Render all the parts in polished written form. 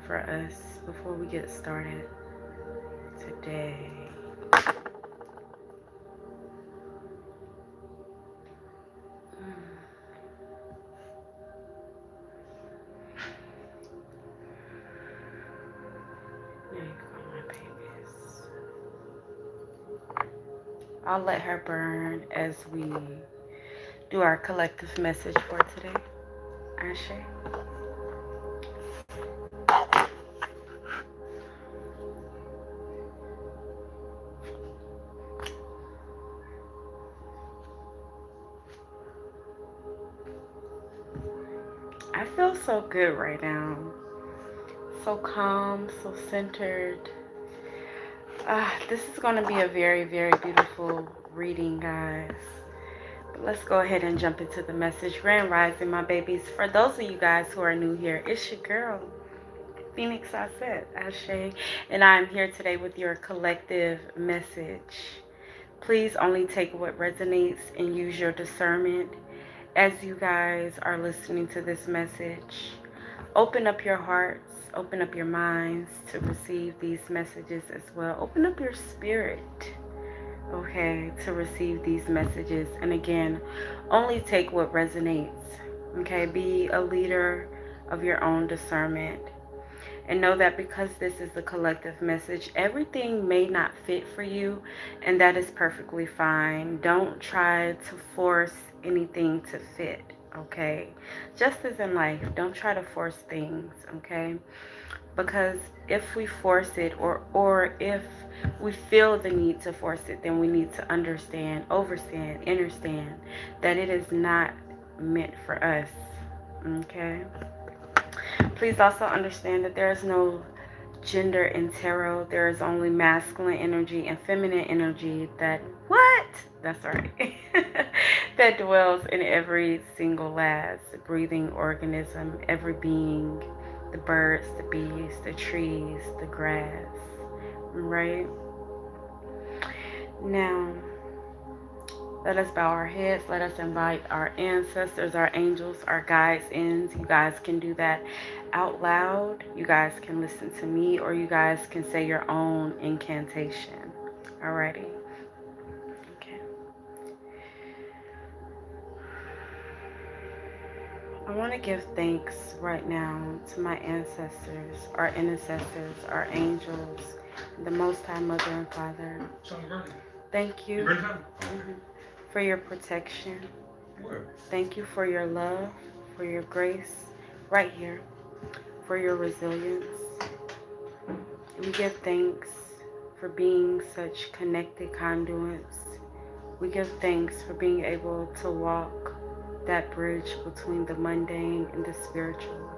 for us before we get started today? There you go, my babies. I'll let her burn as we do our collective message for today. Ashe. I feel so good right now. So calm, so centered. This is going to be a very, very beautiful reading, guys. But let's go ahead and jump into the message. Grand Rising, my babies. For those of you guys who are new here, it's your girl, Phoenix Asset, Ashe. And I'm here today with your collective message. Please only take what resonates and use your discernment as you guys are listening to this message. Open up your hearts, open up your minds to receive these messages as well. Open up your spirit, okay, to receive these messages. And again, only take what resonates, okay? Be a leader of your own discernment. And know that because this is a collective message, everything may not fit for you, and that is perfectly fine. Don't try to force anything to fit, okay? Just as in life, don't try to force things, okay? Because if we force it, or if we feel the need to force it, then we need to understand, understand that it is not meant for us, okay? Please also understand that there is no gender in tarot. There is only masculine energy and feminine energy that, what? That's right. That dwells in every single last breathing organism, every being, the birds, the bees, the trees, the grass, right? Now, let us bow our heads. Let us invite our ancestors, our angels, our guides in. You guys can do that out loud. You guys can listen to me, or you guys can say your own incantation. Alrighty. Okay. I want to give thanks right now to my ancestors, our intercessors, our angels, the Most High Mother and Father. Thank you for your protection. Thank you for your love, for your grace, right here, for your resilience. We give thanks for being such connected conduits. We give thanks for being able to walk that bridge between the mundane and the spiritual.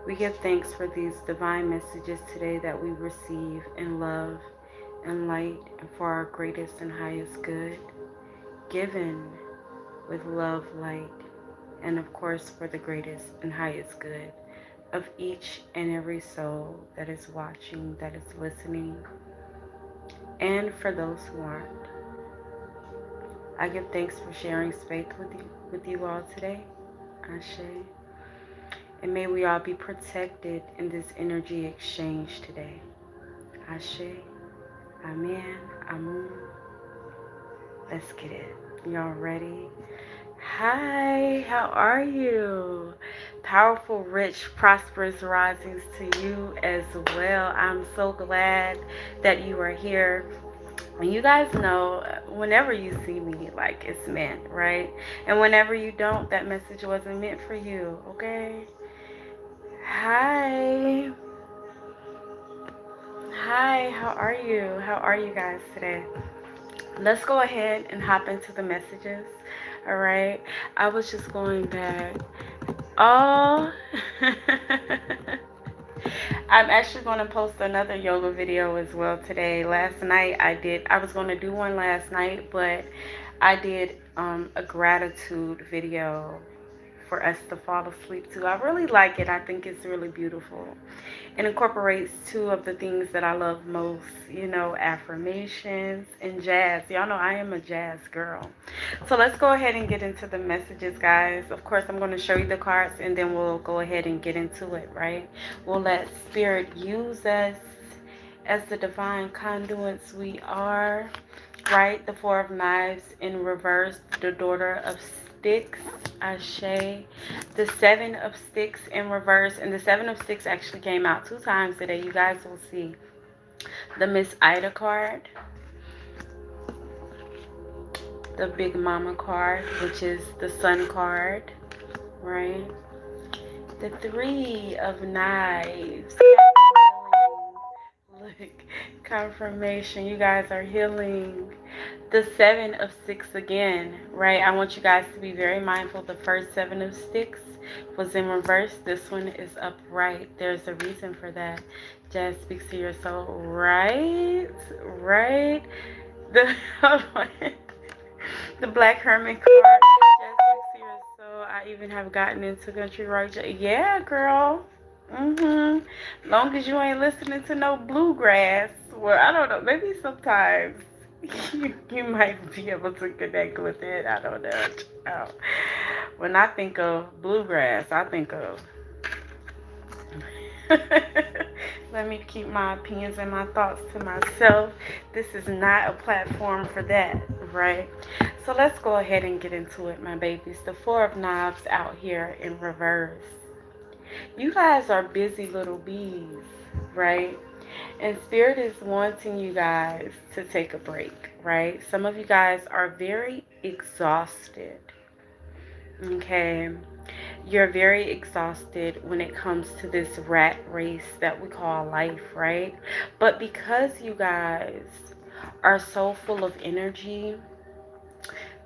We give thanks for these divine messages today that we receive in love and light, and for our greatest and highest good, given with love, light, and of course for the greatest and highest good of each and every soul that is watching, that is listening, and for those who aren't. I give thanks for sharing space with you all today. Ashe. And may we all be protected in this energy exchange today. Ashe. Amen. Amun. Let's get it. Y'all ready? Hi, how are you? Powerful, rich, prosperous risings to you as well. I'm so glad that you are here. And you guys know, whenever you see me, like, it's meant, right? And whenever you don't, that message wasn't meant for you, okay? Hi. Hi, how are you? How are you guys today? Let's go ahead and hop into the messages. All right. I was just going back. Oh, I'm actually going to post another yoga video as well today. Last night I was going to do one last night, but I did a gratitude video for us to fall asleep to. I really like it. I think it's really beautiful. It incorporates two of the things that I love most, affirmations and jazz. Y'all know I am a jazz girl. So let's go ahead and get into the messages, guys. Of course, I'm going to show you the cards and then we'll go ahead and get into it, right? We'll let Spirit use us as the divine conduits we are, right? The Four of Knives in reverse, the Daughter of Sticks, Ashe. The Seven of Sticks in reverse, and the Seven of Sticks actually came out 2 times today. You guys will see. The Miss Ida card, the Big Mama card, which is the Sun card, right? The Three of Knives. Look, confirmation. You guys are healing. The Seven of Sticks again, right? I want you guys to be very mindful. The first Seven of Sticks was in reverse. This one is upright. There's a reason for that. Jazz speaks to your soul, right? Right? The hold on. The Black Hermit card. Jazz speaks to your soul. I even have gotten into country road. Yeah, girl. Long as you ain't listening to no bluegrass. Well, I don't know. Maybe sometimes you might be able to connect with it. I don't know. Oh. When I think of bluegrass, I think of. Let me keep my opinions and my thoughts to myself. This is not a platform for that, right? So let's go ahead and get into it, my babies. The Four of Knives out here in reverse. You guys are busy little bees, right? And Spirit is wanting you guys to take a break, right? Some of you guys are very exhausted, okay? You're very exhausted when it comes to this rat race that we call life, right? But because you guys are so full of energy,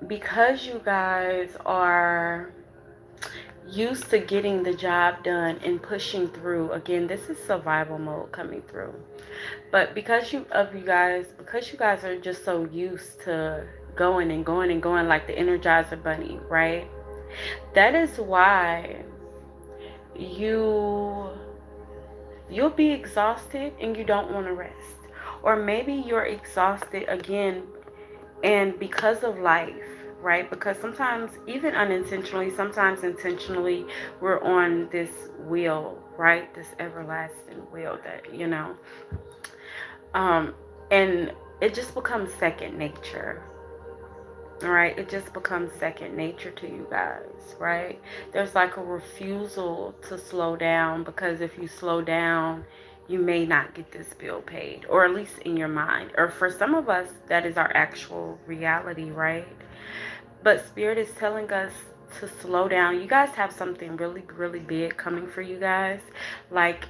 because you guys are used to getting the job done and pushing through, again, this is survival mode coming through. But because you guys are just so used to going and going and going like the Energizer Bunny, right? That is why you'll be exhausted and you don't want to rest. Or maybe you're exhausted again and because of life, right? Because sometimes, even unintentionally, sometimes intentionally, we're on this wheel, right? This everlasting wheel that, and it just becomes second nature. All right, it just becomes second nature to you guys, right? There's like a refusal to slow down, because if you slow down, you may not get this bill paid, or at least in your mind. Or for some of us, that is our actual reality, right? But Spirit is telling us to slow down. You guys have something really, really big coming for you guys. Like,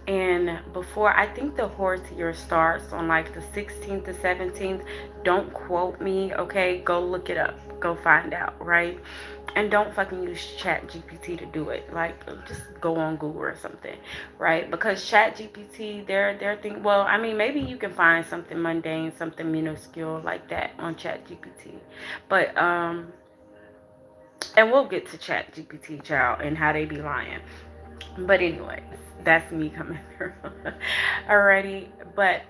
and before, I think the horse year starts on like the 16th to 17th. Don't quote me, okay? Go look it up. Go find out, right? And don't fucking use Chat GPT to do it. Like, just go on Google or something, right? Because Chat GPT, their thing. Well, I mean, maybe you can find something mundane, something minuscule like that on Chat GPT, but and we'll get to Chat GPT, child, and how they be lying. But anyways, that's me coming through. Alrighty, but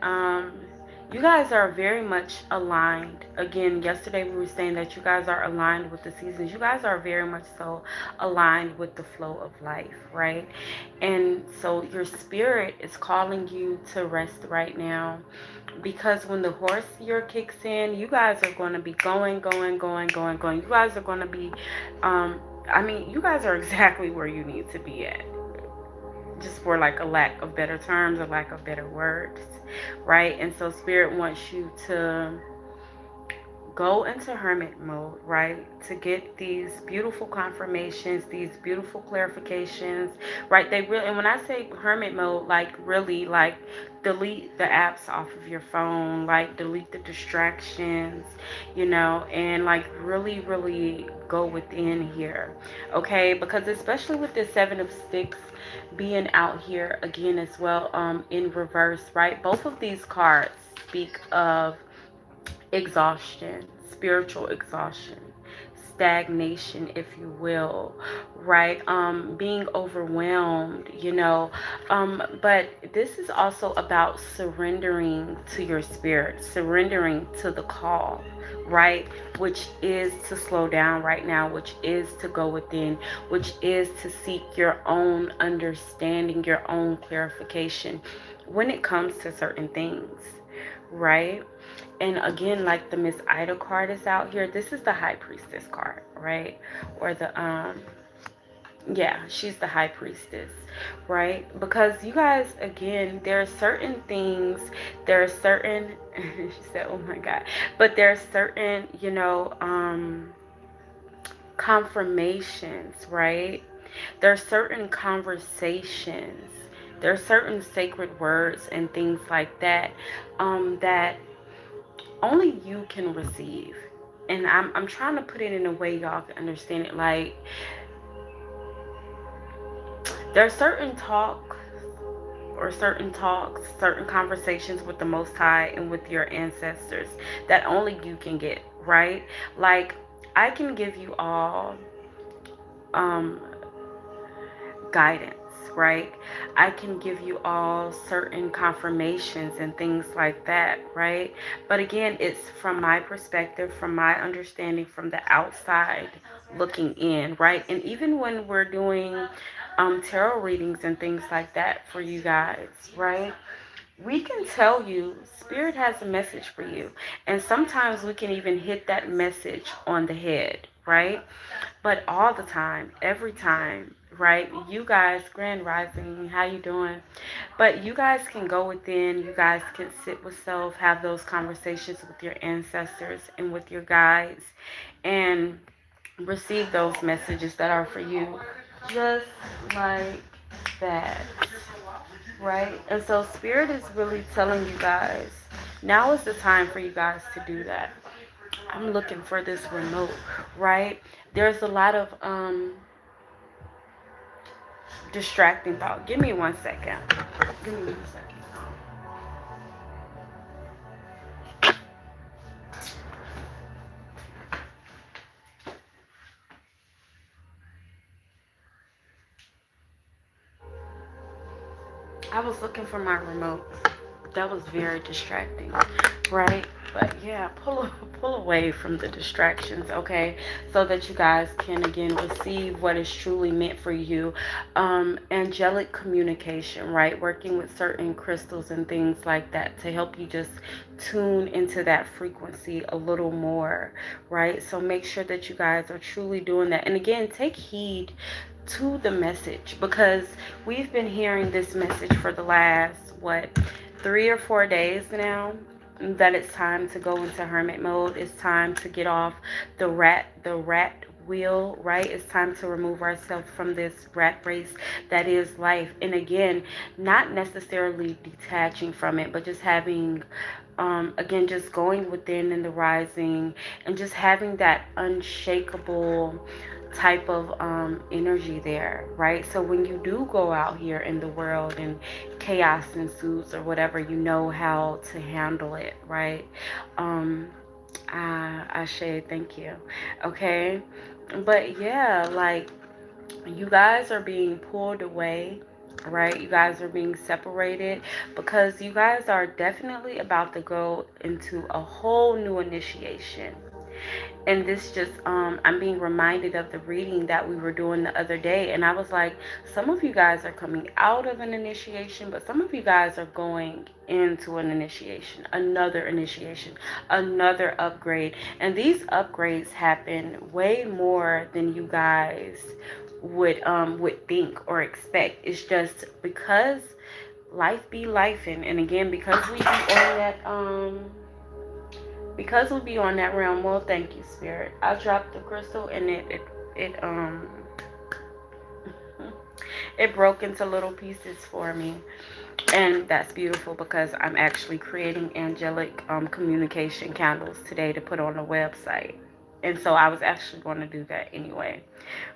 you guys are very much aligned. Again, yesterday we were saying that you guys are aligned with the seasons. You guys are very much so aligned with the flow of life, right? And so your spirit is calling you to rest right now, because when the horse year kicks in, you guys are going to be going, going, going, going, going. You guys are going to be, I mean, you guys are exactly where you need to be at, just for like a lack of better terms, a lack of better words, right? And so Spirit wants you to go into hermit mode, right? To get these beautiful confirmations, these beautiful clarifications, right? They really, and when I say hermit mode, like really, like delete the apps off of your phone, like delete the distractions, and like really, really go within here, okay? Because especially with the Seven of Sticks being out here again as well, in reverse, right? Both of these cards speak of exhaustion, spiritual exhaustion, stagnation, if you will, right? Being overwhelmed, but this is also about surrendering to your spirit, surrendering to the call, right? Which is to slow down right now, which is to go within, which is to seek your own understanding, your own clarification when it comes to certain things, right? And again, like the Miss Ida card is out here, this is the High Priestess card, right? Or yeah, she's the High Priestess, right? Because you guys, again, there are certain things, there are certain, she said, oh my God, but there are certain, confirmations, right? There are certain conversations, there are certain sacred words and things like that, that only you can receive. And I'm trying to put it in a way y'all can understand it. Like, there are certain talks, certain conversations with the Most High and with your ancestors that only you can get, right? Like, I can give you all um, guidance, right? I can give you all certain confirmations and things like that, right? But again, it's from my perspective, from my understanding, from the outside looking in, right? And even when we're doing tarot readings and things like that for you guys, right? We can tell you spirit has a message for you, and sometimes we can even hit that message on the head, right? But all the time, every time, right? You guys, Grand Rising, how you doing? But you guys can go within, you guys can sit with self, have those conversations with your ancestors and with your guides, and receive those messages that are for you, just like that, right? And so spirit is really telling you guys, now is the time for you guys to do that. I'm looking for this remote, right? There's a lot of distracting thought. Give me 1 second. Give me 1 second. I was looking for my remote. That was very distracting, right? But yeah, pull away from the distractions, okay? So that you guys can again receive what is truly meant for you. Angelic communication, right? Working with certain crystals and things like that to help you just tune into that frequency a little more, right? So make sure that you guys are truly doing that. And again, take heed to the message, because we've been hearing this message for the last, what, 3 or 4 days now, that it's time to go into hermit mode. It's time to get off the rat wheel, right? It's time to remove ourselves from this rat race that is life. And again, not necessarily detaching from it, but just having again, just going within in the rising, and just having that unshakable type of energy there, right? So when you do go out here in the world and chaos ensues or whatever, you know how to handle it, right? Ashe, thank you. Okay, but yeah, like, you guys are being pulled away, right? You guys are being separated because you guys are definitely about to go into a whole new initiation. And this just I'm being reminded of the reading that we were doing the other day, and I was like, some of you guys are coming out of an initiation, but some of you guys are going into an initiation, another upgrade. And these upgrades happen way more than you guys would think or expect. It's just because life be life, and again, because we'll be on that realm. Well, thank you, spirit. I dropped the crystal, and it it broke into little pieces for me, and that's beautiful because I'm actually creating angelic communication candles today to put on the website. And so I was actually going to do that anyway,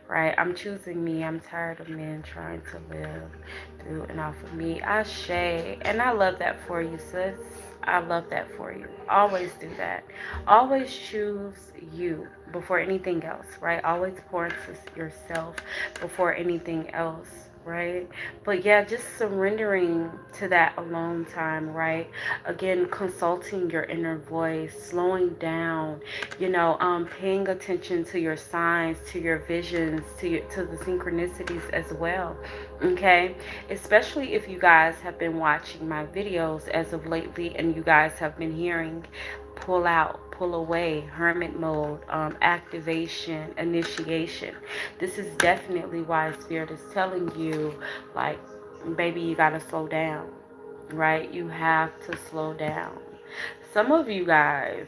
right? I'm choosing me. I'm tired of men trying to live through and off of me. Ashe. And I love that for you, sis. I love that for you. Always do that. Always choose you before anything else, right? Always pour into yourself before anything else, right? But yeah, just surrendering to that alone time, right? Again, consulting your inner voice, slowing down, paying attention to your signs, to your visions, to the synchronicities as well. Okay, especially if you guys have been watching my videos as of lately and you guys have been hearing pull out, pull away, hermit mode, activation, initiation. This is definitely why Spirit is telling you, like, baby, you gotta slow down, right? You have to slow down. Some of you guys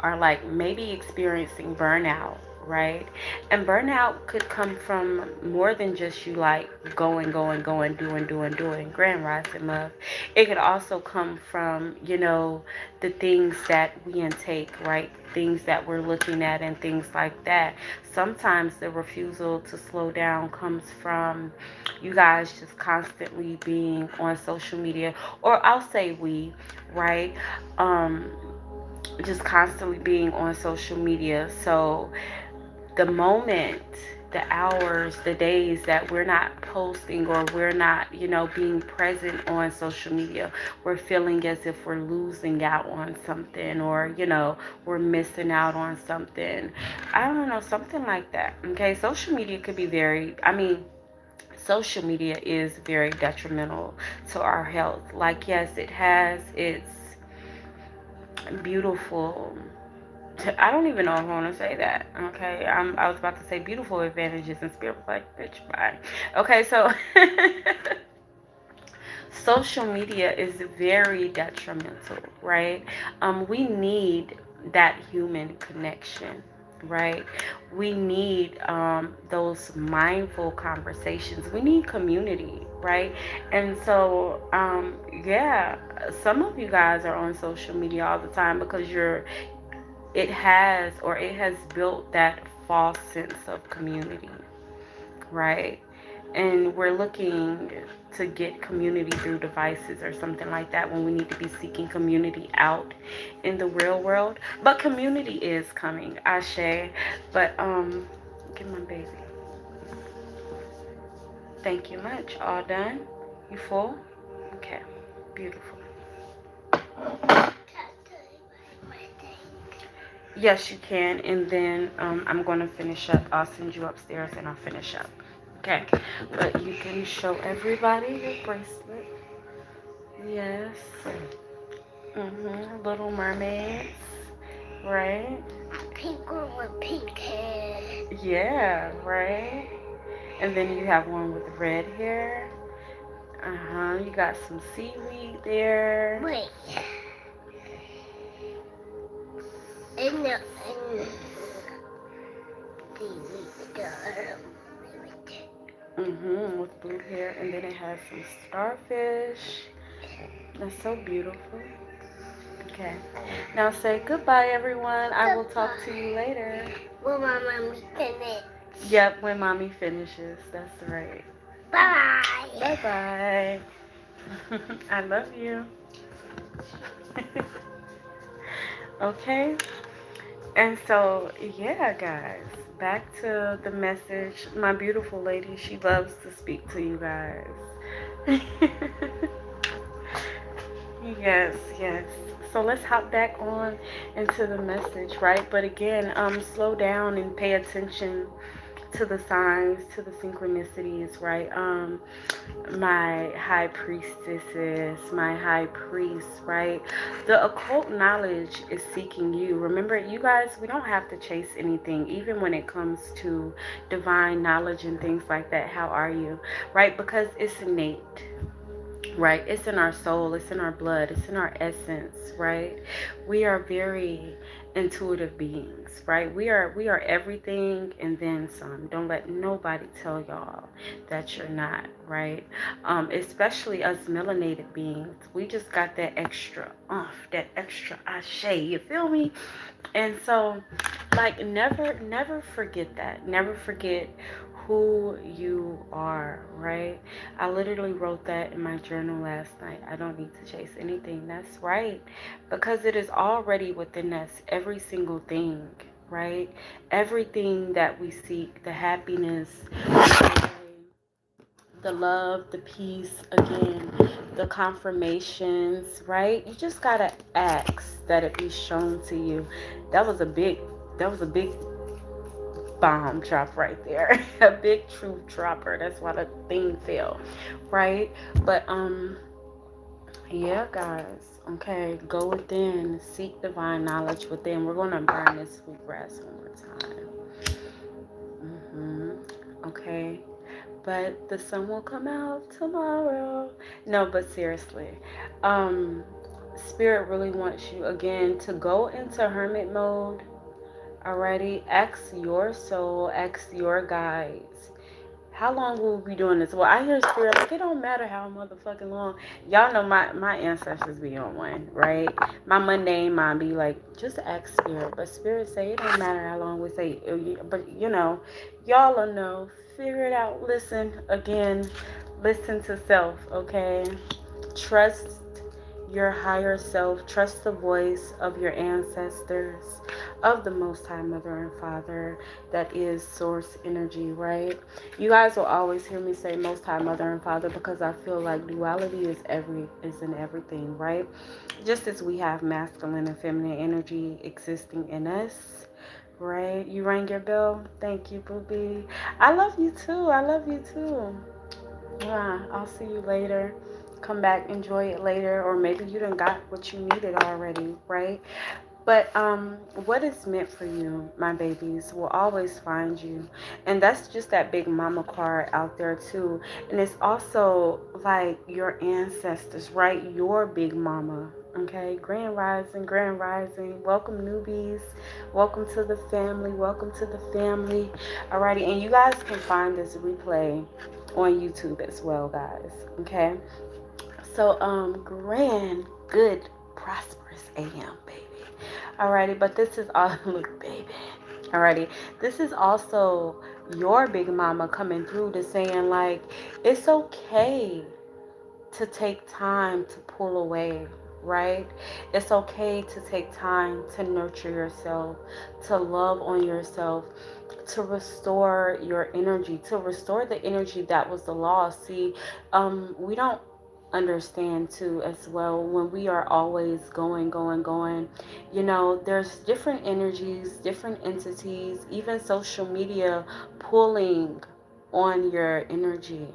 are like maybe experiencing burnout, right? And burnout could come from more than just you like going, doing, grand rising love. It could also come from, the things that we intake, right? Things that we're looking at and things like that. Sometimes the refusal to slow down comes from you guys just constantly being on social media, or I'll say we, right? Um, just constantly being on social media. So the moment, the hours, the days that we're not posting or we're not, being present on social media, we're feeling as if we're losing out on something, or, we're missing out on something. I don't know, something like that. Okay, social media could be social media is very detrimental to our health. Like, yes, it has its beautiful, I don't even know if I want to say that. Okay, I was about to say beautiful advantages, and Spirit was like, bitch, bye. Okay, so social media is very detrimental, right? We need that human connection, right? We need those mindful conversations. We need community, right? And so, yeah, some of you guys are on social media all the time because it has built that false sense of community, right? And we're looking to get community through devices or something like that when we need to be seeking community out in the real world. But community is coming, Ashe. But get my baby. Thank you much. All done? You full? Okay. Beautiful. Yes, you can. And then I'm going to finish up. I'll send you upstairs and I'll finish up. Okay. But you can show everybody your bracelet. Yes. Little mermaids. Right? Pink one with pink hair. Yeah, right? And then you have one with red hair. You got some seaweed there. Wait. And the with blue hair. And then it has some starfish. That's so beautiful. Okay. Now say goodbye, everyone. I will talk to you later. When my mommy finishes. Yep, when mommy finishes. That's right. Bye. Bye-bye. I love you. Okay. And so, yeah, guys. Back to the message. My beautiful lady, she loves to speak to you guys. Yes, yes. So let's hop back on into the message, right? But again, slow down and pay attention to the signs, to the synchronicities, right? My high priestesses, my high priest, right? The occult knowledge is seeking you. Remember, you guys, we don't have to chase anything, even when it comes to divine knowledge and things like that. How are you, right? Because it's innate. right? It's in our soul, it's in our blood, it's in our essence, right? We are very intuitive beings, right? We are everything and then some. Don't let nobody tell y'all that you're not, right? Especially us melanated beings, we just got that extra that extra ashe, you feel me? And so, like, never forget that. Never forget who you are, right? I literally wrote that in my journal last night. I don't need to chase anything. That's right. Because it is already within us, every single thing, right? Everything that we seek, the happiness, the love, the peace, again, the confirmations, right? You just gotta ask that it be shown to you. That was a big that was a big bomb drop right there. A big truth dropper. That's why the thing fell. Right? But yeah, guys. Okay, go within, seek divine knowledge within. We're gonna burn this sweet grass one more time. Okay, but the sun will come out tomorrow. No, but seriously, um, Spirit really wants you again to go into hermit mode. Alrighty, ask your soul, ask your guides. How long will we be doing this? Well, I hear Spirit like it don't matter how motherfucking long. Y'all know my ancestors be on one, right? My mundane mind be like, just ask Spirit, but Spirit say it don't matter how long we say. But y'all will know. Figure it out. Listen again. Listen to self. Okay. Trust your higher self. Trust the voice of your ancestors, of the Most High Mother and Father, that is source energy, right? You guys will always hear me say Most High Mother and Father because I feel like duality is in everything, right? Just as we have masculine and feminine energy existing in us. Right? You rang your bell? Thank you, Booby. I love you too. I love you too. Yeah, I'll see you later. Come back, enjoy it later, or maybe you done got what you needed already, right? But what is meant for you, my babies, will always find you. And that's just that big mama card out there too. And it's also like your ancestors, right? Your big mama. Okay, grand rising, grand rising. Welcome newbies. Welcome to the family. Welcome to the family. Alrighty, and you guys can find this replay on YouTube as well, guys. Okay. So grand, good, prosperous AM, baby. Alrighty, but this is all look, baby. Alrighty, this is also your big mama coming through to saying like it's okay to take time to pull away, right? It's okay to take time to nurture yourself, to love on yourself, to restore your energy, to restore the energy that was the lost. See, we don't understand too as well when we are always going, there's different energies, different entities, even social media pulling on your energy,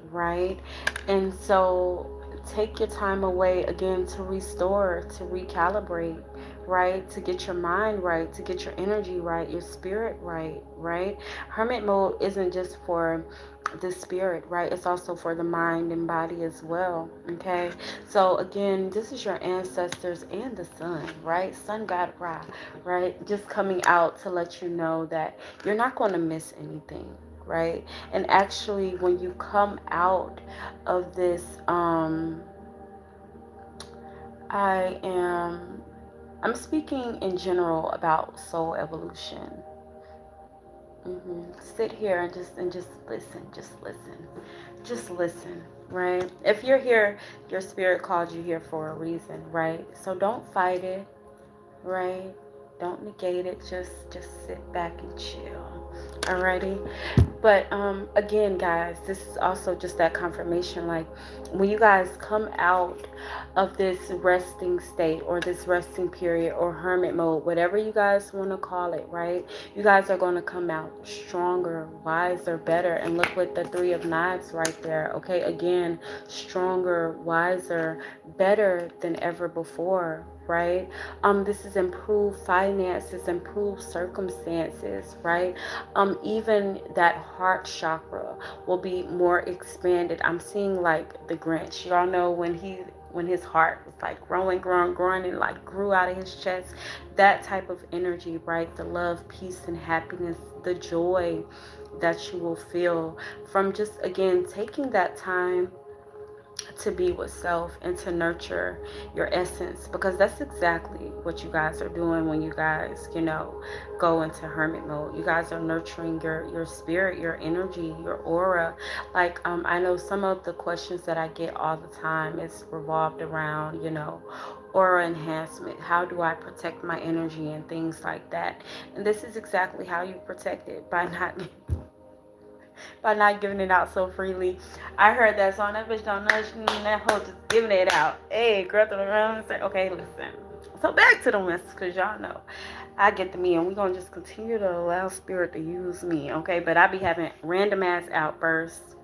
right? And so take your time away again to restore, to recalibrate, right? To get your mind right, to get your energy right, your spirit right, right? Hermit mode isn't just for the spirit, right? It's also for the mind and body as well, okay? So again, this is your ancestors and the sun, right? Sun god Ra, right? Just coming out to let you know that you're not going to miss anything, right? And actually when you come out of this I am I'm speaking in general about soul evolution. Sit here and just listen, just listen, right? If you're here, your spirit called you here for a reason, right? So don't fight it, right? Don't negate it. Just sit back and chill. Alrighty. But again, guys, this is also just that confirmation. Like when you guys come out of this resting state or this resting period or hermit mode, whatever you guys want to call it, right? You guys are going to come out stronger, wiser, better. And look with the Three of Knives right there. Okay, again, stronger, wiser, better than ever before, right? This is improved finances, improved circumstances, right? Even that heart chakra will be more expanded. I'm seeing like the Grinch. Y'all know when his heart was like growing and like grew out of his chest. That type of energy, right? The love, peace, and happiness, the joy that you will feel from just again taking that time to be with self and to nurture your essence, because that's exactly what you guys are doing when you guys, go into hermit mode. You guys are nurturing your spirit, your energy, your aura. Like I know some of the questions that I get all the time is revolved around, aura enhancement. How do I protect my energy and things like that? And this is exactly how you protect it, by not giving it out so freely. I heard that song. That bitch don't know that hoe just giving it out. Hey, girl, turn around and say, okay, listen. So back to the message, because y'all know I get the me, and we're going to just continue to allow spirit to use me, okay? But I be having random ass outbursts.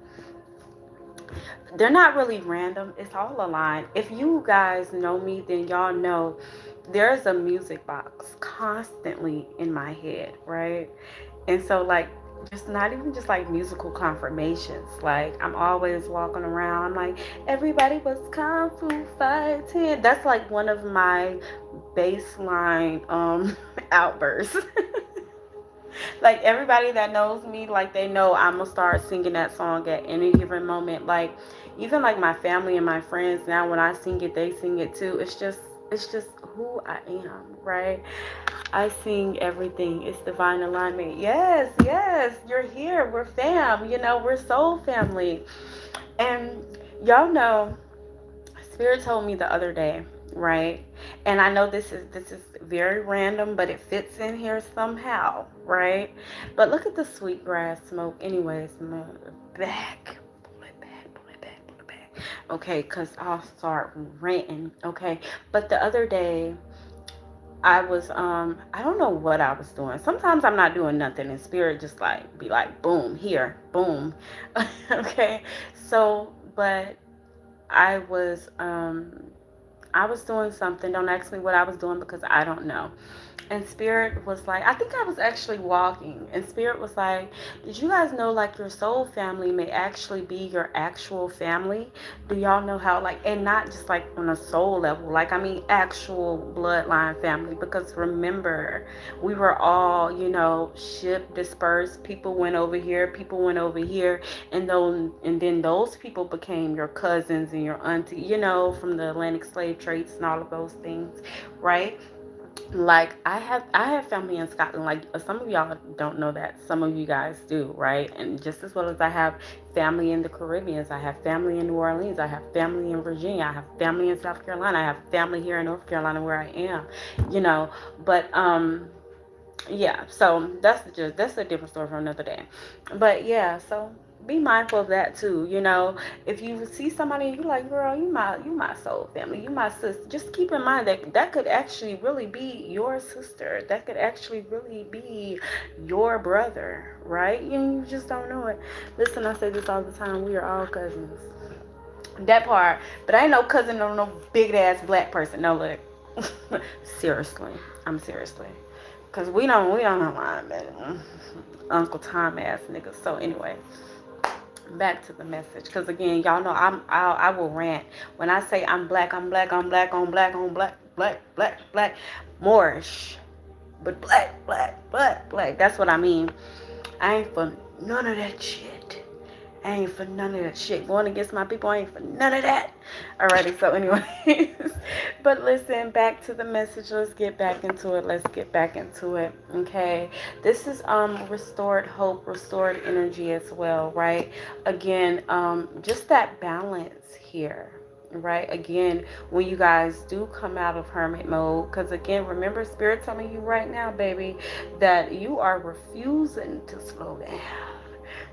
They're not really random. It's all aligned. If you guys know me, then y'all know there's a music box constantly in my head, right? And so, like, just not even just like musical confirmations. Like, I'm always walking around. I'm like, everybody was kung fu fighting. That's like one of my baseline outbursts. Like, everybody that knows me, like, they know I'm gonna start singing that song at any given moment. Like, even like my family and my friends now, when I sing it, they sing it too. It's just who I am, right? I sing everything. It's divine alignment. Yes, yes, you're here. We're fam. We're soul family. And y'all know, Spirit told me the other day, right? And I know this is very random, but it fits in here somehow, right? But look at the sweet grass smoke. Anyways, back. Pull it back, pull it back, pull it back. Okay, because I'll start ranting. Okay. But the other day I was I don't know what I was doing. Sometimes I'm not doing nothing and spirit just like be like boom here, boom. Okay. So, but I was I was doing something. Don't ask me what I was doing because I don't know. And Spirit was like, I think I was actually walking, and Spirit was like, did you guys know like your soul family may actually be your actual family? Do y'all know how, like, and not just like on a soul level, like, I mean actual bloodline family? Because remember, we were all, ship dispersed. People went over here, people went over here, and then those people became your cousins and your auntie, from the Atlantic slave trades and all of those things, right? Like, I have family in Scotland. Like, some of y'all don't know that, some of you guys do, right? And just as well as I have family in the Caribbean, I have family in New Orleans, I have family in Virginia, I have family in South Carolina, I have family here in North Carolina where I am, you know but yeah, so that's a different story for another day. But yeah, so be mindful of that too. If you see somebody and you like, girl, you my soul family, you my sister, just keep in mind that that could actually really be your sister. That could actually really be your brother, right? You just don't know it. Listen, I say this all the time. We are all cousins. That part. But I ain't no cousin of no big ass black person. No, look. Seriously. I'm seriously. Cause we don't know why I'm Uncle Tom ass niggas. So anyway, back to the message. Cause again, y'all know I will rant when I say I'm black. I'm black. I'm black on black on black black black black Moorish, but black black black black. That's what I mean. I ain't for none of that shit. I ain't for none of that shit. Going against my people, I ain't for none of that. Alrighty, so anyways. But listen, back to the message. Let's get back into it. Let's get back into it. Okay. This is restored hope, restored energy as well, right? Again, just that balance here. Right, again, when you guys do come out of hermit mode, because again, remember, spirit telling you right now, baby, that you are refusing to slow down.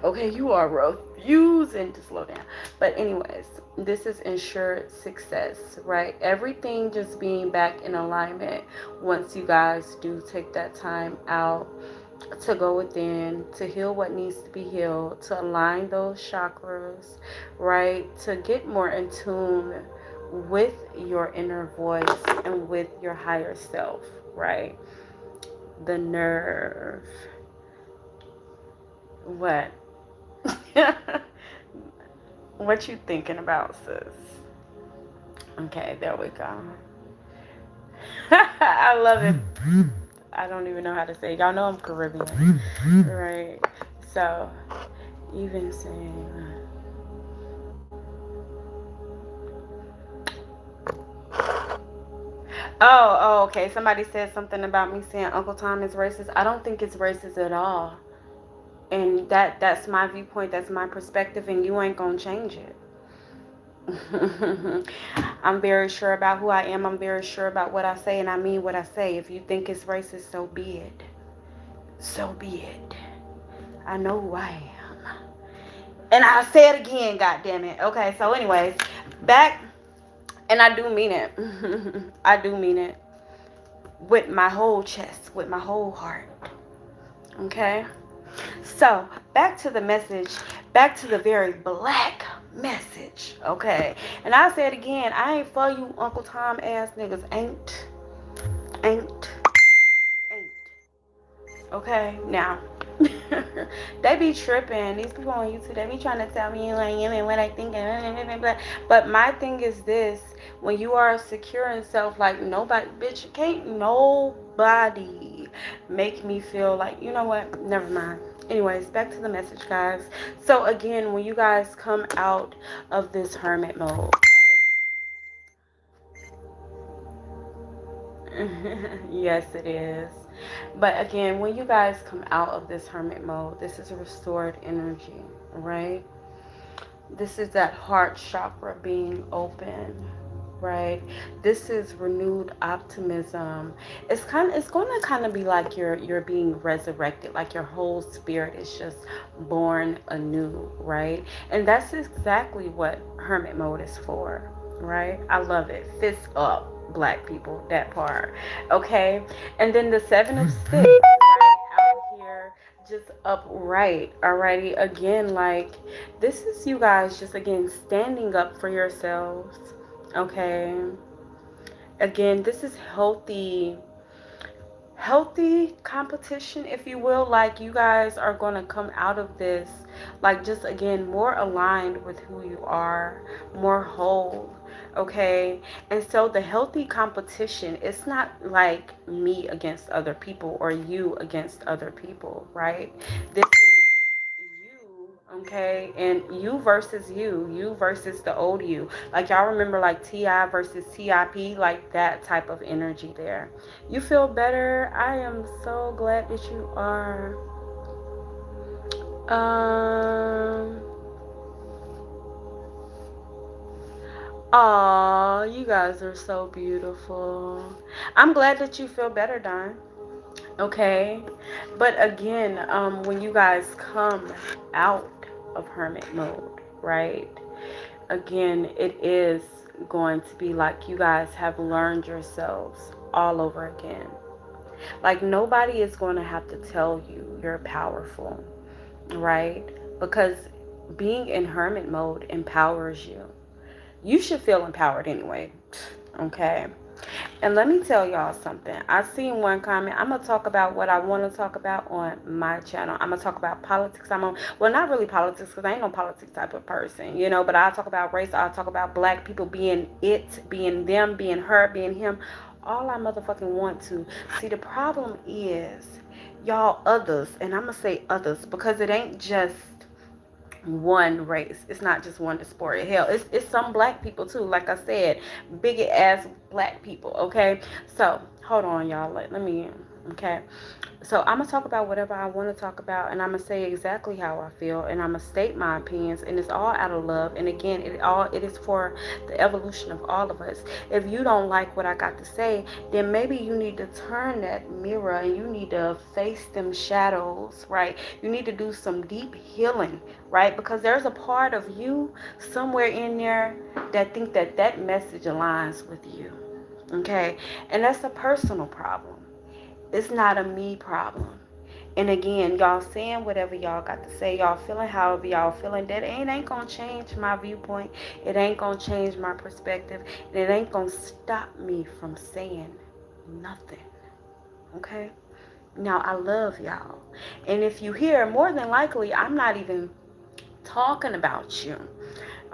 Okay, you are refusing to slow down. But anyways, this is ensured success, right? Everything just being back in alignment once you guys do take that time out to go within, to heal what needs to be healed, to align those chakras, right? To get more in tune with your inner voice and with your higher self, right? The nerve. What? What you thinking about, sis? Okay, there we go. I love it. I don't even know how to say it. Y'all know I'm Caribbean, right? So, even saying, okay. Somebody said something about me saying Uncle Tom is racist. I don't think it's racist at all, and that's my viewpoint. That's my perspective, and you ain't gonna change it. I'm very sure about who I am. I'm very sure about what I say, and I mean what I say. If you think it's racist, so be it. So be it. I know who I am. And I'll say it again, god damn it. Okay, so anyways, back, and I do mean it. I do mean it. With my whole chest, with my whole heart. Okay? So, back to the message, back to the very black message. Okay? And I'll say it again. I ain't for you Uncle Tom ass niggas. Ain't. Okay, now they be tripping. These people on YouTube, they be trying to tell me who I am and what I think. But my thing is this: when you are secure in self, like nobody, bitch, can't nobody make me feel like, you know what? Never mind. Anyways, back to the message, guys. So again, when you guys come out of this hermit mode, yes, it is. But again, when you guys come out of this hermit mode, this is a restored energy, right? This is that heart chakra being open, right? This is renewed optimism. It's going to kind of be like you're being resurrected, like your whole spirit is just born anew, right? And that's exactly what hermit mode is for, right? I love it. Fist up, black people, that part. Okay? And then the 7 of sticks, right? Out here just upright. Alrighty, again, like this is you guys just again standing up for yourselves. Okay, again, this is healthy competition, if you will. Like you guys are going to come out of this like just again more aligned with who you are, more whole. Okay, and so the healthy competition, it's not like me against other people or you against other people, right? This is you, okay, and you versus you versus the old you. Like y'all remember like Ti versus Tip, like that type of energy there. You feel better? I am so glad that you are. Um. Aw, you guys are so beautiful. I'm glad that you feel better, Don. Okay. But again, when you guys come out of hermit mode, right? Again, it is going to be like you guys have learned yourselves all over again. Like nobody is going to have to tell you you're powerful, right? Because being in hermit mode empowers you. You should feel empowered anyway. Okay. And let me tell y'all something. I seen one comment. I'm gonna talk about what I want to talk about on my channel. I'm gonna talk about politics. Well, not really politics because I ain't no politics type of person, you know. But I'll talk about race. I'll talk about black people being it, being them, being her, being him. All I motherfucking want to. See, the problem is y'all others, and I'm gonna say others because it ain't just one race. It's not just one diaspora. Hell, it's some black people too. Like I said, bigot ass black people. Okay, so hold on, y'all. Let me. Okay, so I'm gonna talk about whatever I want to talk about, and I'm gonna say exactly how I feel, and I'm gonna state my opinions, and it's all out of love. And again, it is for the evolution of all of us. If you don't like what I got to say, then maybe you need to turn that mirror and you need to face them shadows, right? You need to do some deep healing, right? Because there's a part of you somewhere in there that think that that message aligns with you, okay? And that's a personal problem. It's not a me problem. And again, y'all saying whatever y'all got to say, y'all feeling however y'all feeling, that ain't gonna change my viewpoint. It ain't gonna change my perspective. And it ain't gonna stop me from saying nothing. Okay? Now, I love y'all. And if you hear, more than likely, I'm not even talking about you.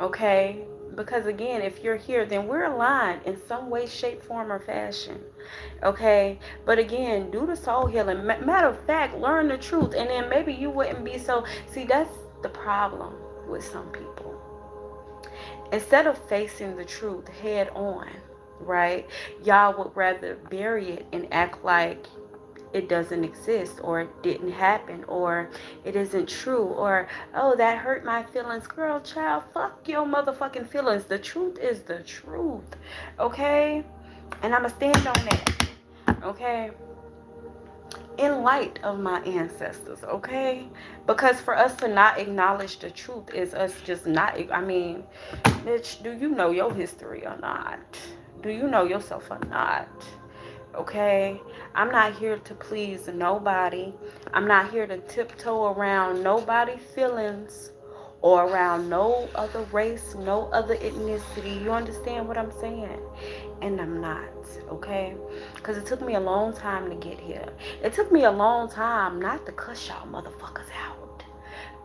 Okay? Because again, if you're here, then we're aligned in some way, shape, form, or fashion. Okay? But again, do the soul healing. Matter of fact, learn the truth. And then maybe you wouldn't be so. See, that's the problem with some people. Instead of facing the truth head on, right? Y'all would rather bury it and act like it doesn't exist, or it didn't happen, or it isn't true, or oh, that hurt my feelings. Girl, child, fuck your motherfucking feelings. The truth is the truth. Okay? And I'ma stand on that. Okay? In light of my ancestors, okay? Because for us to not acknowledge the truth is us just not, I mean, bitch, do you know your history or not? Do you know yourself or not? Okay? I'm not here to please nobody. I'm not here to tiptoe around nobody's feelings or around no other race, no other ethnicity. You understand what I'm saying? And I'm not, okay? Because it took me a long time to get here. It took me a long time not to cuss y'all motherfuckers out,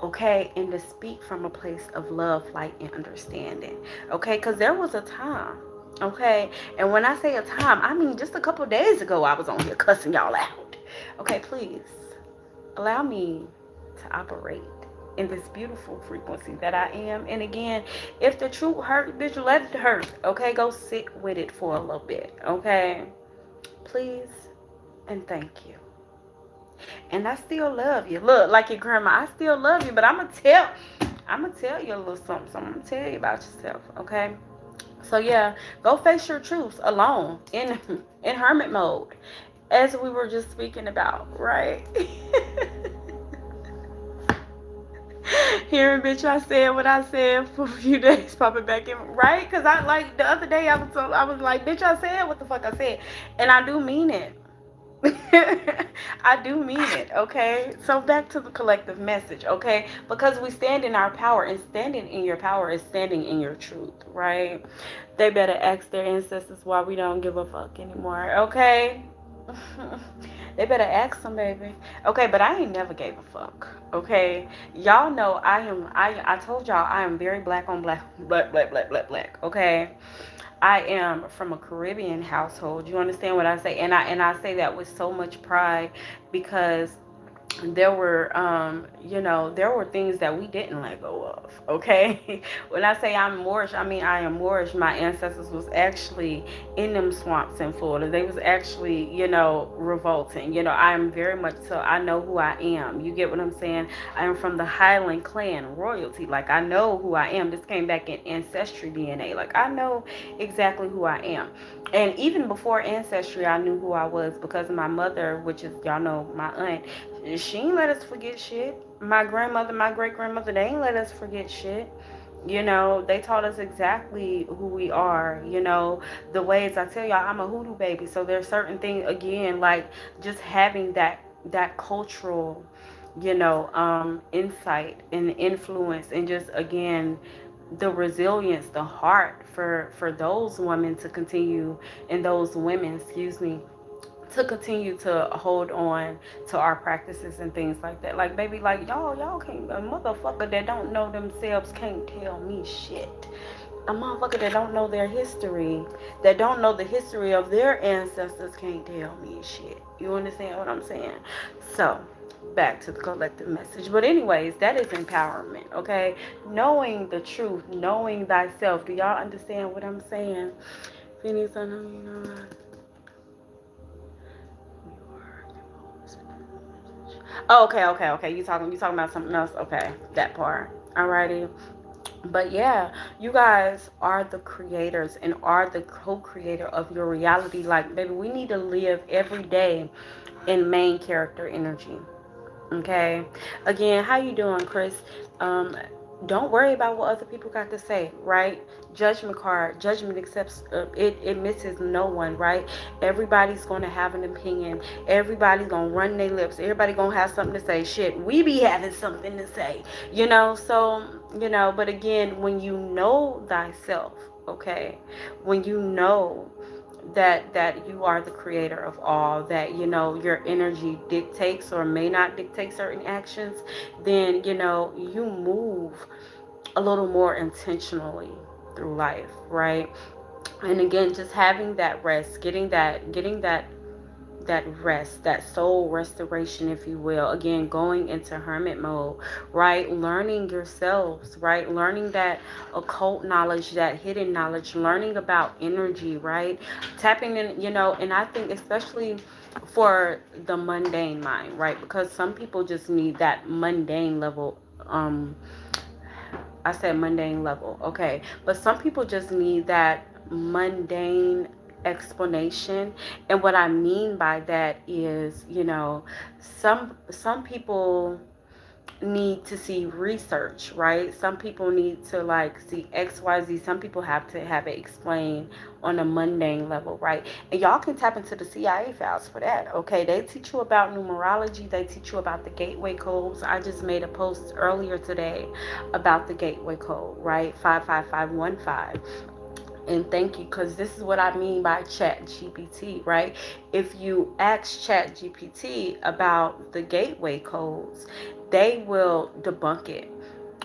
okay? And to speak from a place of love, light, and understanding, okay? Because there was a time, okay? And when I say a time, I mean just a couple of days ago, I was on here cussing y'all out. Okay, please allow me to operate in this beautiful frequency that I am. And again, if the truth hurt, bitch, let it hurt. Okay, go sit with it for a little bit. Okay, please and thank you. And I still love you. Look, like your grandma, I still love you. But I'm gonna tell you a little something. So I'm gonna tell you about yourself. Okay. So yeah, go face your truths alone in hermit mode, as we were just speaking about, right? Hearing bitch, I said what I said for a few days, popping back in, right? Because I like the other day I was like, bitch, I said what the fuck I said, and I do mean it. I do mean it, okay? So back to the collective message, okay? Because we stand in our power, and standing in your power is standing in your truth, right? They better ask their ancestors why we don't give a fuck anymore, okay? They better ask them, baby. Okay, but I ain't never gave a fuck. Okay, y'all know I am. I told y'all I am very black on black, black, black, black, black, black. Okay, I am from a Caribbean household. You understand what I say? And I say that with so much pride because there were there were things that we didn't let go of. Okay. When I say I'm Moorish, I mean I am Moorish. My ancestors was actually in them swamps in Florida. They was actually revolting. I am very much so. I know who I am. You get what I'm saying? I am from the Highland clan royalty. Like, I know who I am. This came back in ancestry DNA. Like, I know exactly who I am. And even before ancestry, I knew who I was because my mother, which is, y'all know, my aunt, she ain't let us forget shit. My grandmother, my great grandmother, they ain't let us forget shit. They taught us exactly who we are. The ways, I tell y'all, I'm a hoodoo baby. So there's certain things, again, like just having that cultural, insight and influence, and just again the resilience, the heart for those women to continue, and those women, excuse me, to continue to hold on to our practices and things like that. Like, baby, like, y'all can't, a motherfucker that don't know themselves can't tell me shit. A motherfucker that don't know their history, that don't know the history of their ancestors, can't tell me shit. You understand what I'm saying? So, back to the collective message. But anyways, that is empowerment, okay? Knowing the truth, knowing thyself. Do y'all understand what I'm saying? Phoenix, I know you know that. Oh, okay. You talking about something else? Okay, that part. Alrighty. But yeah, you guys are the creators and are the co-creator of your reality. Like, baby, we need to live every day in main character energy. Okay. Again, how you doing, Chris? Um, don't worry about what other people got to say, right? Judgment card, judgment accepts it misses no one, right? Everybody's gonna have an opinion. Everybody's gonna run their lips. Everybody gonna have something to say. Shit, we be having something to say, So but again, when you know thyself, okay, when you know that you are the creator of all, that your energy dictates or may not dictate certain actions, then you move a little more intentionally through life, right? And again, just having that rest, getting that rest, that soul restoration, if you will. Again, going into hermit mode, right? Learning yourselves, right? Learning that occult knowledge, that hidden knowledge, learning about energy, right? Tapping in, and I think especially for the mundane mind, right? Because some people just need that mundane level. I said mundane level, okay. But some people just need that mundane explanation. And what I mean by that is, some people need to see research, right? Some people need to like see XYZ. Some people have to have it explained on a mundane level, right? And y'all can tap into the CIA files for that, okay? They teach you about numerology, they teach you about the gateway codes. I just made a post earlier today about the gateway code, right? 55515. And thank you, because this is what I mean by chat GPT, right? If you ask chat GPT about the gateway codes, they will debunk it,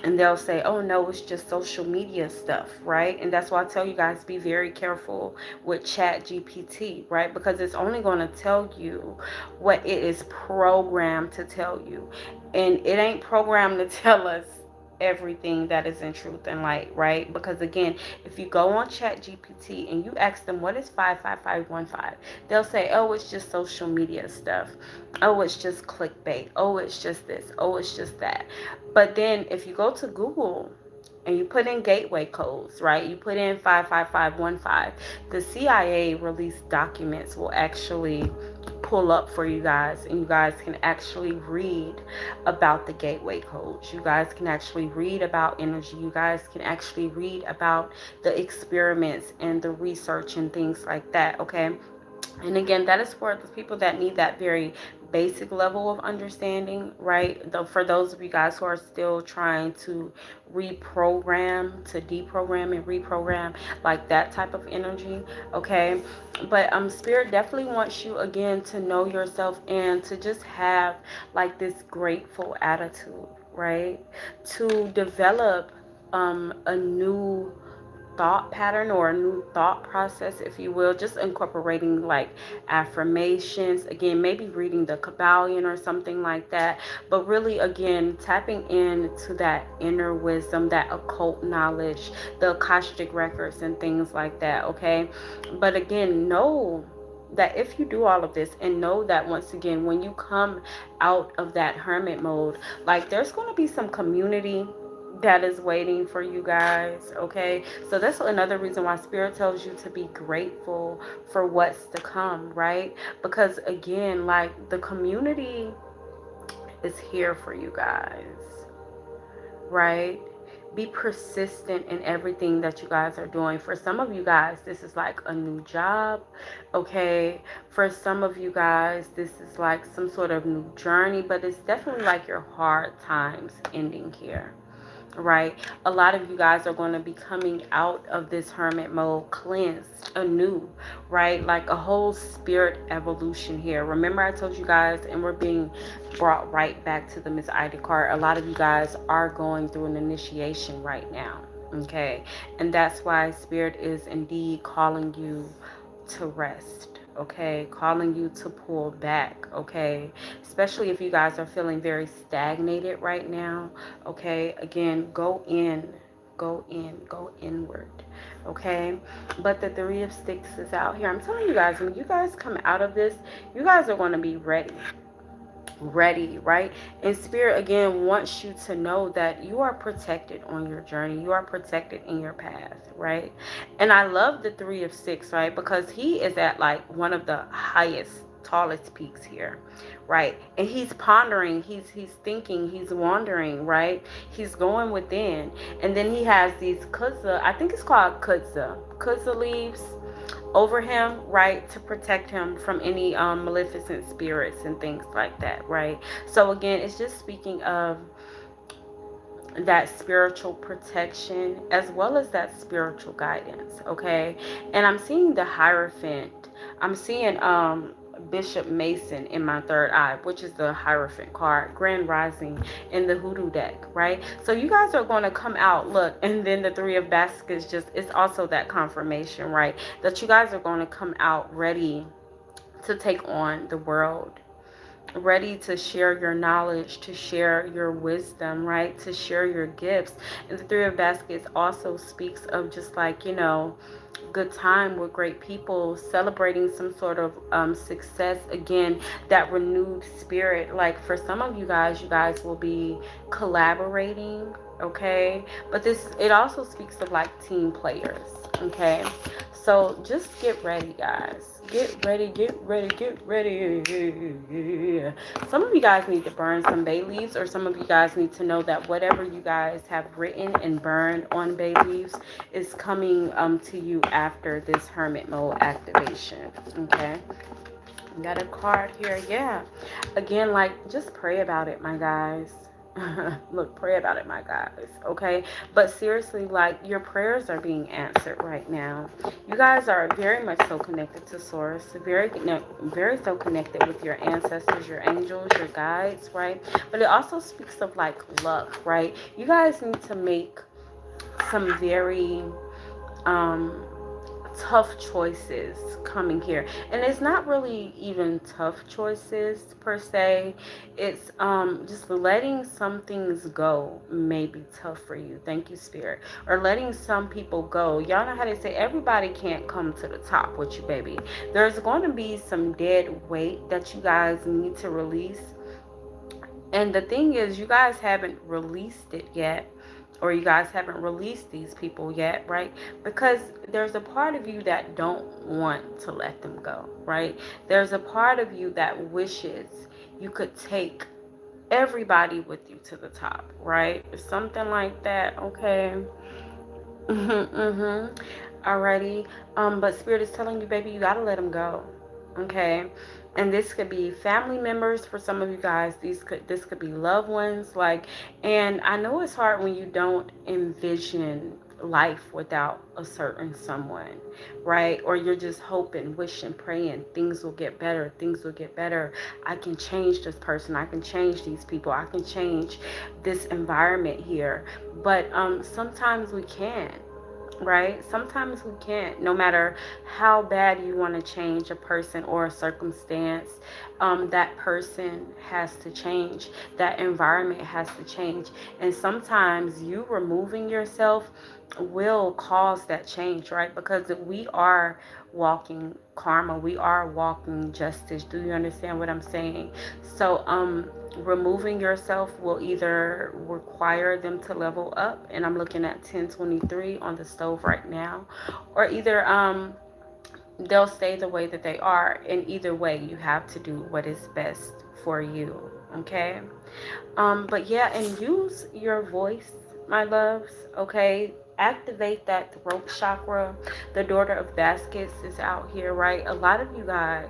and they'll say, oh no, it's just social media stuff, right? And that's why I tell you guys, be very careful with chat GPT, right? Because it's only going to tell you what it is programmed to tell you, and it ain't programmed to tell us everything that is in truth and light, right? Because again, if you go on chat GPT and you ask them what is 55515, they'll say, oh, it's just social media stuff, oh, it's just clickbait, oh, it's just this, oh, it's just that. But then if you go to Google and you put in gateway codes, right? You put in 55515, the CIA released documents will actually pull up for you guys, and you guys can actually read about the gateway codes. You guys can actually read about energy. You guys can actually read about the experiments and the research and things like that, okay? And again, that is for the people that need that very basic level of understanding, right? Though for those of you guys who are still trying to reprogram, to deprogram and reprogram, like that type of energy, okay? But Spirit definitely wants you again to know yourself and to just have like this grateful attitude, right? To develop a new thought pattern or a new thought process, if you will, just incorporating like affirmations, again, maybe reading the Kabbalion or something like that, but really again tapping into that inner wisdom, that occult knowledge, the Akashic records and things like that, okay? But again, know that if you do all of this, and know that once again, when you come out of that hermit mode, like there's going to be some community that is waiting for you guys, okay? So that's another reason why Spirit tells you to be grateful for what's to come, right? Because again, like the community is here for you guys, right? Be persistent in everything that you guys are doing. For some of you guys, this is like a new job, okay? For some of you guys, this is like some sort of new journey, but it's definitely like your hard times ending here, right? A lot of you guys are going to be coming out of this hermit mode cleansed anew, right? Like a whole spirit evolution here. Remember I told you guys, and we're being brought right back to the Miss Ida card, a lot of you guys are going through an initiation right now, okay? And that's why Spirit is indeed calling you to rest, okay? Calling you to pull back, okay? Especially if you guys are feeling very stagnated right now, okay? Again, go in, go inward, okay? But the Three of Sticks is out here. I'm telling you guys, when you guys come out of this, you guys are going to be ready, right? And Spirit again wants you to know that you are protected on your journey, you are protected in your path, right? And I love the Three of Six, right? Because he is at like one of the highest, tallest peaks here, right? And he's pondering, he's thinking, he's wandering, right? He's going within. And then he has these kudza, I think it's called kudza leaves over him, right, to protect him from any maleficent spirits and things like that, right? So again, it's just speaking of that spiritual protection as well as that spiritual guidance, okay? And I'm seeing the Hierophant. I'm seeing Bishop Mason in my third eye, which is the Hierophant card, Grand Rising in the Hoodoo deck, right? So you guys are going to come out, look, and then the Three of Baskets, just, it's also that confirmation, right? That you guys are going to come out ready to take on the world, ready to share your knowledge, to share your wisdom, right? To share your gifts. And the Three of Baskets also speaks of just like, good time with great people, celebrating some sort of success. Again, that renewed spirit. Like for some of you guys will be collaborating, okay? But this, it also speaks of like team players, okay? So just get ready, guys. Get ready, get ready, get ready. Some of you guys need to burn some bay leaves, or some of you guys need to know that whatever you guys have written and burned on bay leaves is coming to you after this hermit mode activation. Okay. Got a card here. Yeah. Again, like, just pray about it, my guys. Look, pray about it, my guys. Okay. But seriously, like, your prayers are being answered right now. You guys are very much so connected to source, very so connected with your ancestors, your angels, your guides, right? But it also speaks of like luck, right? You guys need to make some very um tough choices coming here, and it's not really even tough choices per se. It's just letting some things go may be tough for you. Thank you, Spirit. Or letting some people go. Y'all know how they say everybody can't come to the top with you, baby. There's going to be some dead weight that you guys need to release, and the thing is, you guys haven't released it yet, or you guys haven't released these people yet, right? Because there's a part of you that don't want to let them go, right? There's a part of you that wishes you could take everybody with you to the top, right? Something like that, okay? Alrighty. But Spirit is telling you, baby, you gotta let them go. Okay. And this could be family members for some of you guys. This could be loved ones. Like, and I know it's hard when you don't envision life without a certain someone, right? Or you're just hoping, wishing, praying things will get better, things will get better. I can change this person, I can change these people, I can change this environment here. But sometimes we can't, right? Sometimes we can't. No matter how bad you want to change a person or a circumstance, that person has to change. That environment has to change. And sometimes you removing yourself will cause that change, right? Because we are walking karma, we are walking justice. Do you understand what I'm saying? So removing yourself will either require them to level up, and I'm looking at 1023 on the stove right now, or either they'll stay the way that they are. And either way, you have to do what is best for you, okay? But yeah, and use your voice, my loves, okay? Activate that throat chakra. The Daughter of Baskets is out here, right? A lot of you guys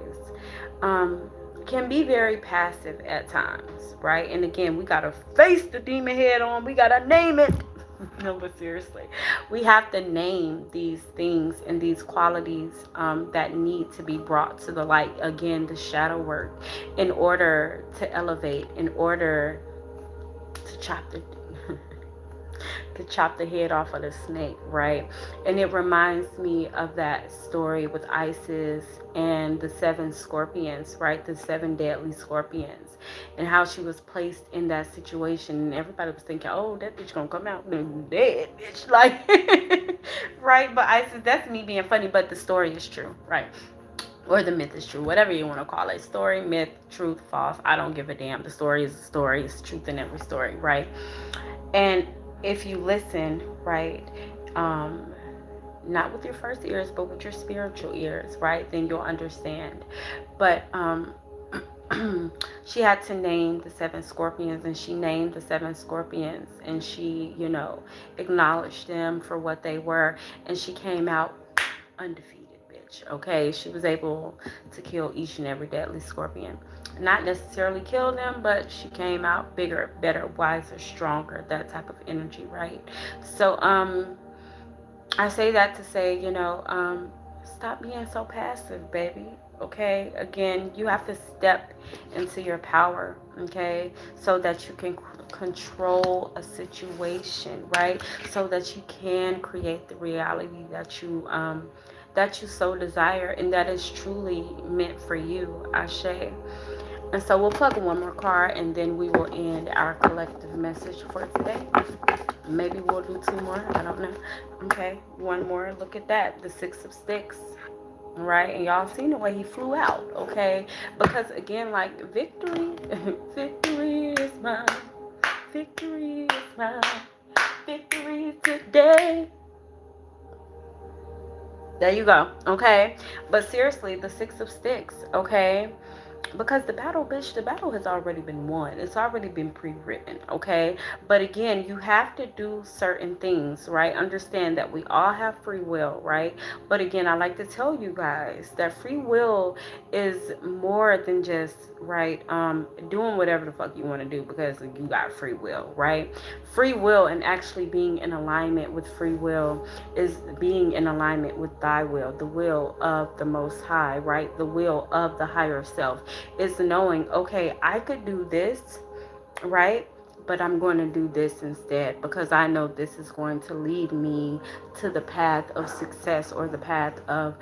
um, can be very passive at times, right? And again, we gotta face the demon head on. We gotta name it. No, but seriously, we have to name these things and these qualities that need to be brought to the light. Again, the shadow work, in order to elevate, in order to chop the to chop the head off of the snake, right? And it reminds me of that story with Isis and the seven scorpions, right? The seven deadly scorpions, and how she was placed in that situation. And everybody was thinking, oh, that bitch gonna come out dead, bitch. Like, right? But Isis, that's me being funny, but the story is true, right? Or the myth is true, whatever you want to call it. Story, myth, truth, false. I don't give a damn. The story is the story. It's truth in every story, right? And if you listen, right, not with your first ears, but with your spiritual ears, right, then you'll understand. But she had to name the seven scorpions, and she named the seven scorpions, and she, acknowledged them for what they were, and she came out undefeated, witch. Okay, she was able to kill each and every deadly scorpion. Not necessarily kill them, but she came out bigger, better, wiser, stronger, that type of energy, right? So I say that to say, stop being so passive, baby. Okay, again, you have to step into your power, okay, so that you can control a situation, right? So that you can create the reality that you so desire and that is truly meant for you, Ashe. And so we'll plug one more card and then we will end our collective message for today. Maybe we'll do two more. I don't know. Okay, one more. Look at that. The Six of Sticks. All right, and y'all seen the way he flew out. Okay, because again, like victory, victory is mine. Victory is mine. Victory today. There you go. Okay, but seriously, the Six of Sticks. Okay, because the battle, bitch, the battle has already been won. It's already been pre-written, okay? But again, you have to do certain things, right? Understand that we all have free will, right? But again, I like to tell you guys that free will is more than just, right, doing whatever the fuck you want to do because you got free will, right? Free will and actually being in alignment with free will is being in alignment with thy will, the will of the most high, right? The will of the higher self is knowing, okay, I could do this, right? But I'm going to do this instead because I know this is going to lead me to the path of success or the path of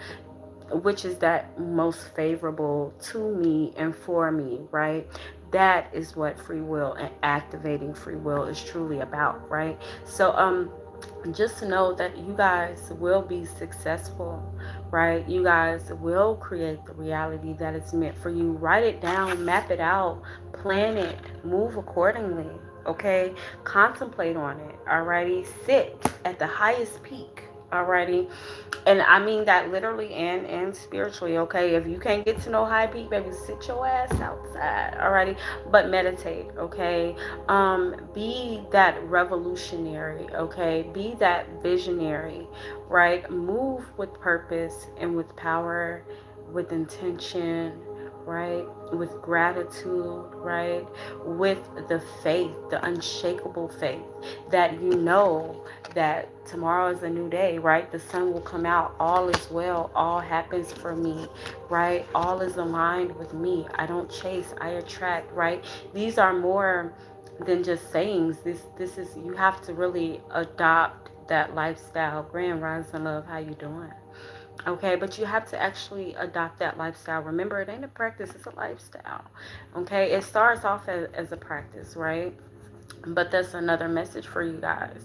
which is that most favorable to me and for me, right? That is what free will and activating free will is truly about, right? So just know that you guys will be successful, right? You guys will create the reality that is meant for you. Write it down, map it out, plan it, move accordingly, okay? Contemplate on it, alrighty? Sit at the highest peak, alrighty? And I mean that literally and spiritually, okay? If you can't get to no high peak, baby, sit your ass outside, alrighty? But meditate, okay? Be that revolutionary, okay? Be that visionary, right? Move with purpose and with power, with intention, right? With gratitude, right? With the faith, the unshakable faith that you know that tomorrow is a new day, right? The sun will come out, all is well, all happens for me, right? All is aligned with me. I don't chase, I attract, right? These are more than just sayings. This is, you have to really adopt that lifestyle. Grand Rising Love, how you doing? Okay, but you have to actually adopt that lifestyle. Remember, it ain't a practice, it's a lifestyle. Okay, it starts off as a practice, right? But that's another message for you guys.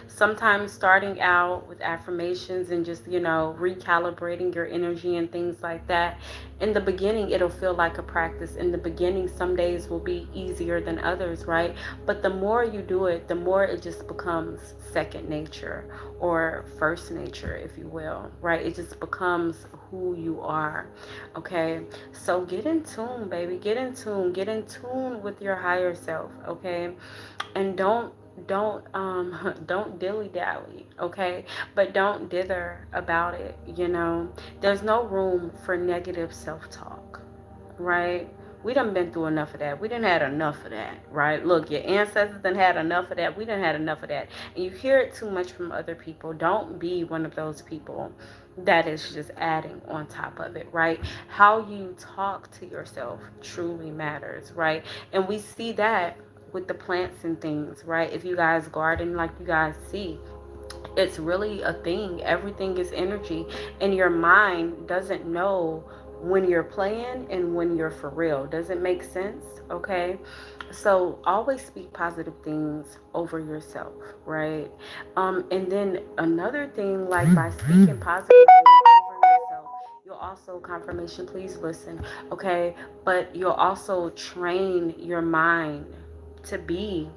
Sometimes starting out with affirmations and just recalibrating your energy and things like that, in the beginning it'll feel like a practice. In the beginning, some days will be easier than others, right? But the more you do it, the more it just becomes second nature or first nature, if you will, right? It just becomes who you are. Okay, so get in tune, baby. Get in tune with your higher self. Okay, and don't dilly dally, okay? But don't dither about it. There's no room for negative self-talk, right? We done been through enough of that. We done had enough of that, right? Look, your ancestors done had enough of that. We done had enough of that. And you hear it too much from other people. Don't be one of those people that is just adding on top of it, right? How you talk to yourself truly matters, right? And we see that with the plants and things, right? If you guys garden like you guys see, it's really a thing. Everything is energy, and your mind doesn't know when you're playing and when you're for real. Does it make sense? Okay, so always speak positive things over yourself, right? And then another thing, like by speaking positively over yourself, you'll also, confirmation, please listen, okay? But you'll also train your mind to be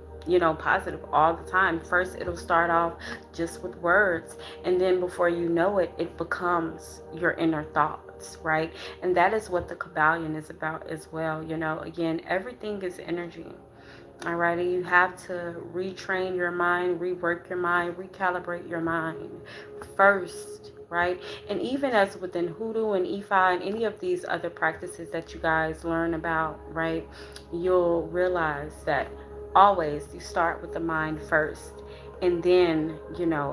positive all the time. First it'll start off just with words, and then before you know it, it becomes your inner thoughts, right? And that is what the Kabbalion is about as well. Again, everything is energy. Alrighty, you have to retrain your mind, rework your mind, recalibrate your mind first, right? And even as within hoodoo and Ifa and any of these other practices that you guys learn about, right, you'll realize that always you start with the mind first, and then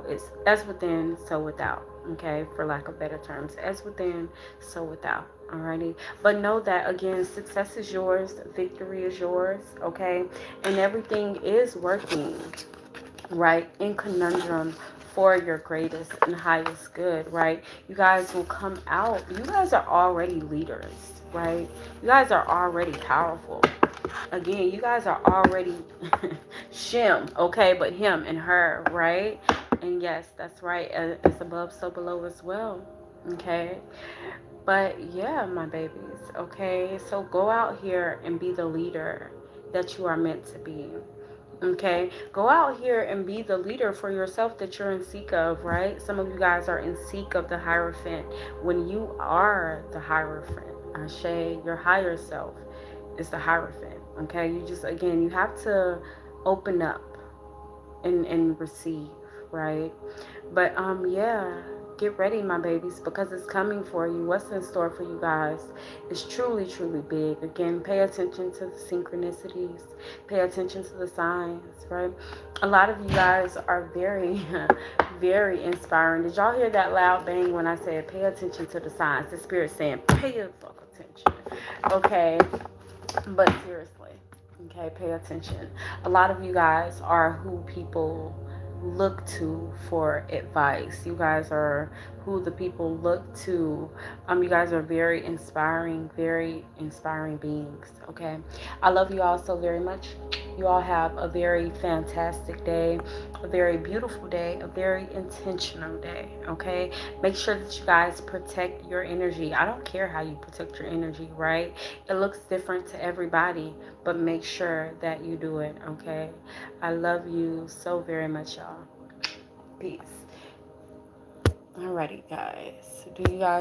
it's as within so without, okay, for lack of better terms, as within so without. Alrighty, but know that again, success is yours, victory is yours, okay, and everything is working right in conundrum for your greatest and highest good, right? You guys will come out, you guys are already leaders, right? You guys are already powerful. Again, you guys are already Shem, okay, but him and her, right? And yes, that's right, as above so below as well, okay? But yeah, my babies, okay, so go out here and be the leader that you are meant to be. Okay, go out here and be the leader for yourself that you're in seek of, right? Some of you guys are in seek of the Hierophant when you are the Hierophant. Ashe, your higher self is the Hierophant. Okay, you just, again, you have to open up and receive, right? But yeah, get ready, my babies, because it's coming for you. What's in store for you guys is truly, truly big. Again, pay attention to the synchronicities, pay attention to the signs, right? A lot of you guys are very, very inspiring. Did y'all hear that loud bang when I said pay attention to the signs? The spirit saying pay the fuck attention. Okay, but seriously, okay, pay attention. A lot of you guys are who people look to for advice. You guys are who the people look to. You guys are very inspiring beings. Okay. I love you all so very much. You all have a very fantastic day, a very beautiful day, a very intentional day. Okay. Make sure that you guys protect your energy. I don't care how you protect your energy, right? It looks different to everybody, but make sure that you do it. Okay. I love you so very much, y'all. Peace. Alrighty, guys. Do you guys